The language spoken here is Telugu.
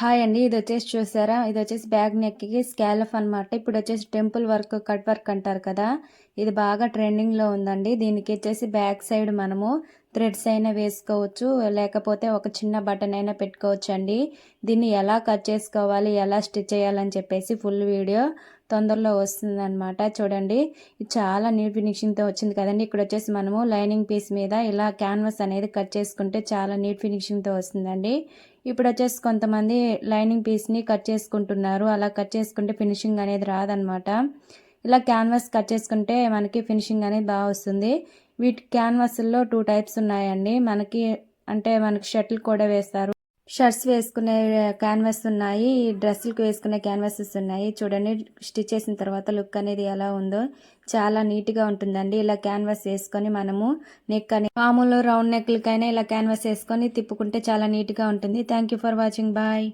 హాయ్ అండి. ఇదొచ్చేసి చూసారా? ఇదొచ్చేసి బ్యాక్ నెక్‌కి స్కాలఫ్ అనమాట. ఇప్పుడొచ్చేసి టెంపుల్ వర్క్, కట్ వర్క్ అంటారు కదా! ఇది బాగా ట్రెండింగ్‌లో ఉందండి. దీనికొచ్చేసి బ్యాక్ సైడ్ మనము థ్రెడ్స్ అయినా వేసుకోవచ్చు. లేకపోతే ఒక చిన్న బటన్ అయినా పెట్టుకోవచ్చండి. దీన్ని ఎలా కట్ చేసుకోవాలి, ఎలా స్టిచ్ చేయాలని చెప్పేసి ఫుల్ వీడియో తొందరలో వస్తుందనమాట. చూడండి. ఇది చాలా నీట్ ఫినిషింగ్‌తో వచ్చింది కదండీ! ఇక్కడొచ్చేసి మనము లైనింగ్ పీస్ మీద ఇలా క్యాన్వాస్ అనేది కట్ చేసుకుంటే చాలా నీట్ ఫినిషింగ్‌తో వస్తుందండి. ఇప్పుడొచ్చేసి కొంతమంది లైనింగ్ పీస్‌ని కట్ చేసుకుంటున్నారు. అలా కట్ చేసుకుంటే ఫినిషింగ్ అనేది రాదనమాట. ఇలా క్యాన్వాస్ కట్ చేసుకుంటే మనకి ఫినిషింగ్ అనేది బాగా వస్తుంది. వీటి క్యాన్వాస్‌ల్లో 2 టైప్స్ ఉన్నాయండి. మనకి షర్టులు కూడా వేస్తారు. షర్ట్స్ వేసుకునే క్యాన్వాస్ ఉన్నాయి. డ్రెస్సులకి వేసుకునే క్యాన్వాసెస్ ఉన్నాయి. చూడండి స్టిచ్ చేసిన తర్వాత లుక్ అనేది ఎలా ఉందో చాలా నీట్‌గా ఉంటుందండి. ఇలా క్యాన్వాస్ వేసుకొని మనము నెక్ అని మామూలు రౌండ్ నెక్‌లకైనా ఇలా క్యాన్వాస్ వేసుకొని తిప్పుకుంటే చాలా నీట్‌గా ఉంటుంది. Thank you for watching. Bye.